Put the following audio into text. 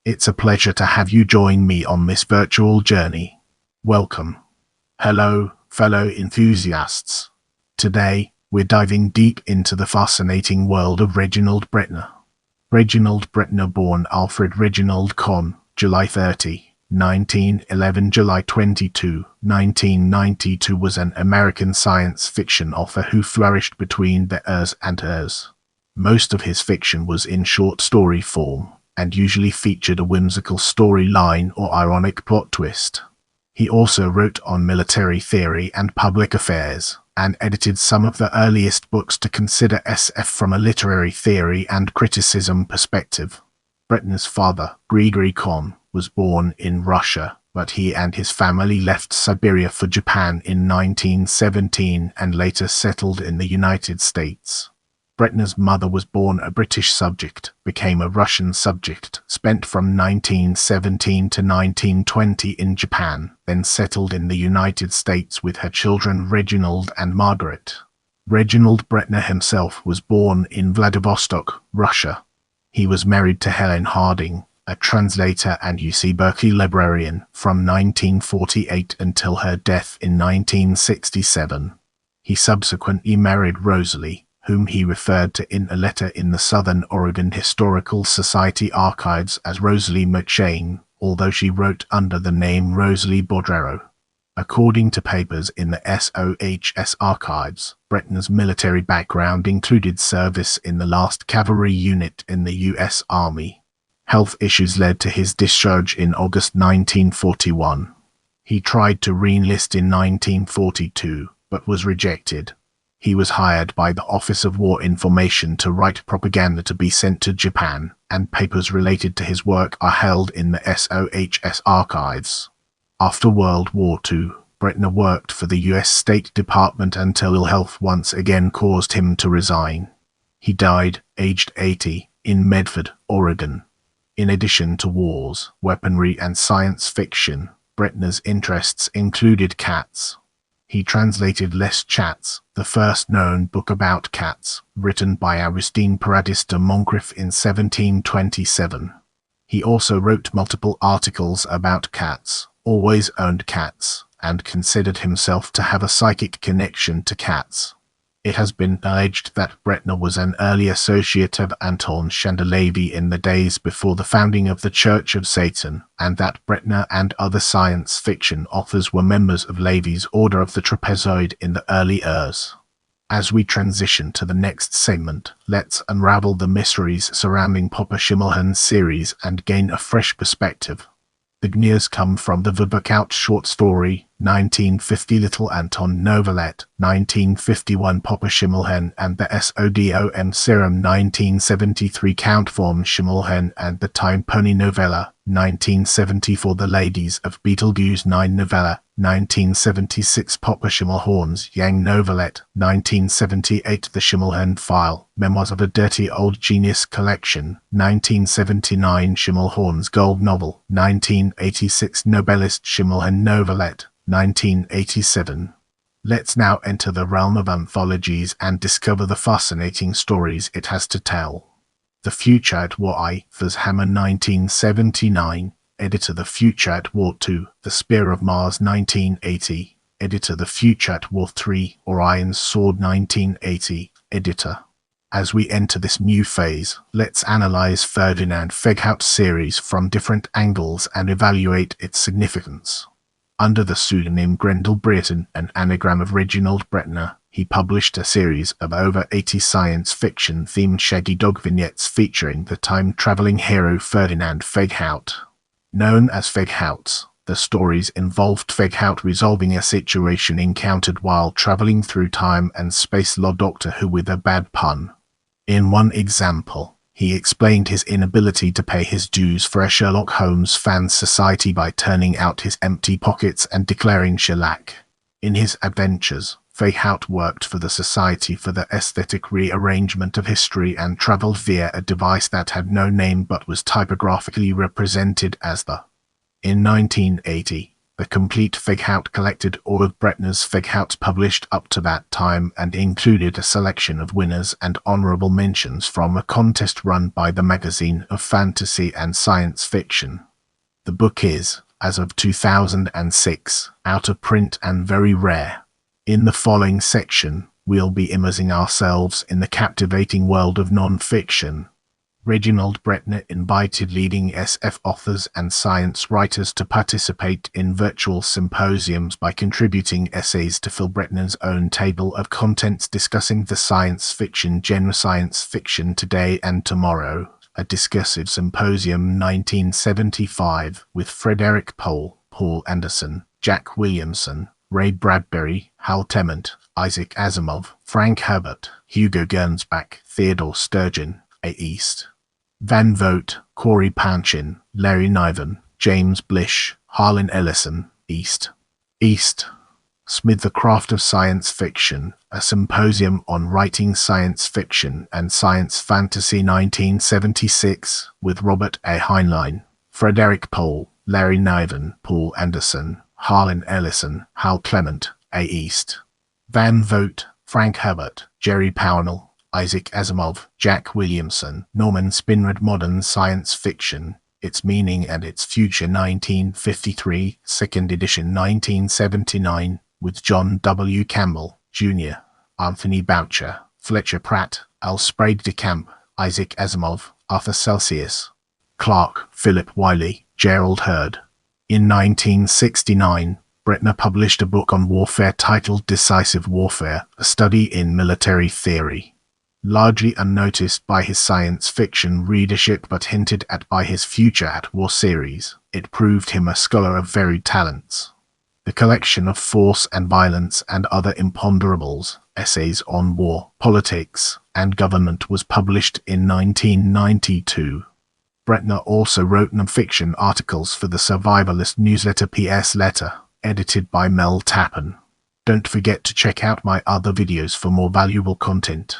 It's a pleasure to have you join me on this virtual journey. Welcome. Hello, fellow enthusiasts. Today, we're diving deep into the fascinating world of Reginald Bretnor. Reginald Bretnor, born Alfred Reginald Kahn, July 30, 1911 July 22, 1992, was an American science fiction author who flourished between the eras and eras. Most of his fiction was in short story form, and usually featured a whimsical storyline or ironic plot twist. He also wrote on military theory and public affairs, and edited some of the earliest books to consider SF from a literary theory and criticism perspective. Bretnor's father, Grigory Kahn, was born in Russia, but he and his family left Siberia for Japan in 1917 and later settled in the United States. Bretnor's mother was born a British subject, became a Russian subject, spent from 1917 to 1920 in Japan, then settled in the United States with her children Reginald and Margaret. Reginald Bretnor himself was born in Vladivostok, Russia. He was married to Helen Harding, a translator and UC Berkeley librarian, from 1948 until her death in 1967. He subsequently married Rosalie, whom he referred to in a letter in the Southern Oregon Historical Society archives as Rosalie McShane, although she wrote under the name Rosalie Bodrero. According to papers in the SOHS archives, Bretnor's military background included service in the last Cavalry Unit in the U.S. Army. Health issues led to his discharge in August 1941. He tried to re-enlist in 1942, but was rejected. He was hired by the Office of War Information to write propaganda to be sent to Japan, and papers related to his work are held in the SOHS archives. After World War II, Bretnor worked for the U.S. State Department until ill health once again caused him to resign. He died, aged 80, in Medford, Oregon. In addition to wars, weaponry, and science fiction, Bretnor's interests included cats. He translated Les Chats, the first known book about cats, written by Augustin Paradis de Moncrief in 1727. He also wrote multiple articles about cats, always owned cats, and considered himself to have a psychic connection to cats. It has been alleged that Bretnor was an early associate of Anton Chandler in the days before the founding of the Church of Satan, and that Bretnor and other science fiction authors were members of Levy's Order of the Trapezoid in the early eras. As we transition to the next segment, let's unravel the mysteries surrounding Papa Schimmelhann's series and gain a fresh perspective. The gniers come from the Verboeck short story, 1950 Little Anton novelette, 1951 Papa Schimmelhann and the Sodom Serum, 1973 Count von Schimmelhann and the Time Pony novella, 1974 The Ladies of Betelgeuse 9 novella, 1976 Papa Schimmelhorn's Yang novelette, 1978 The Schimmelhann File, Memoirs of a Dirty Old Genius collection, 1979 Schimmelhorn's Gold novel, 1986 Nobelist Schimmelhann novelette, 1987. Let's now enter the realm of anthologies and discover the fascinating stories it has to tell. The Future at War I, Hammer 1979, editor The Future at War II, The Spear of Mars 1980, editor The Future at War III, Orion's Sword 1980, editor. As we enter this new phase, let's analyze Ferdinand Feghout's series from different angles and evaluate its significance. Under the pseudonym Grendel Brereton, an anagram of Reginald Bretnor, he published a series of over 80 science fiction-themed shaggy dog vignettes featuring the time-traveling hero Ferdinand Feghout. Known as Feghouts, the stories involved Feghout resolving a situation encountered while traveling through time and space. Doctor Who with a bad pun. In one example, he explained his inability to pay his dues for a Sherlock Holmes fans society by turning out his empty pockets and declaring shellac. In his adventures, Feghout worked for the Society for the Aesthetic Rearrangement of History and traveled via a device that had no name but was typographically represented as the. In 1980, The complete figureout collected all of Bretnor's figureouts published up to that time and included a selection of winners and honorable mentions from a contest run by the Magazine of Fantasy and Science Fiction. The book is, as of 2006, out of print and very rare. In the following section, we'll be immersing ourselves in the captivating world of non-fiction. Reginald Bretnor invited leading SF authors and science writers to participate in virtual symposiums by contributing essays to fill Bretnor's own table of contents discussing the science fiction genre Science Fiction Today and Tomorrow, a discursive symposium 1975 with Frederik Pohl, Paul Anderson, Jack Williamson, Ray Bradbury, Hal Tennant, Isaac Asimov, Frank Herbert, Hugo Gernsback, Theodore Sturgeon, A. East, Van Vogt, Corey Panchin, Larry Niven, James Blish, Harlan Ellison, East. Smith, The Craft of Science Fiction, a symposium on writing science fiction and science fantasy 1976 with Robert A. Heinlein, Frederik Pohl, Larry Niven, Paul Anderson, Harlan Ellison, Hal Clement, A. East. Van Vogt, Frank Herbert, Jerry Pownell, Isaac Asimov, Jack Williamson, Norman Spinrad, Modern Science Fiction, Its Meaning and Its Future 1953, 2nd edition 1979, with John W. Campbell, Jr., Anthony Boucher, Fletcher Pratt, L. Sprague de Camp, Isaac Asimov, Arthur Celsius, Clark, Philip Wiley, Gerald Hurd. In 1969, Bretnor published a book on warfare titled Decisive Warfare, a study in military theory. Largely unnoticed by his science fiction readership but hinted at by his Future at War series, it proved him a scholar of varied talents. The collection of Force and Violence and Other Imponderables, Essays on War, Politics, and Government was published in 1992. Bretnor also wrote non-fiction articles for the survivalist newsletter PS Letter, edited by Mel Tappan. Don't forget to check out my other videos for more valuable content.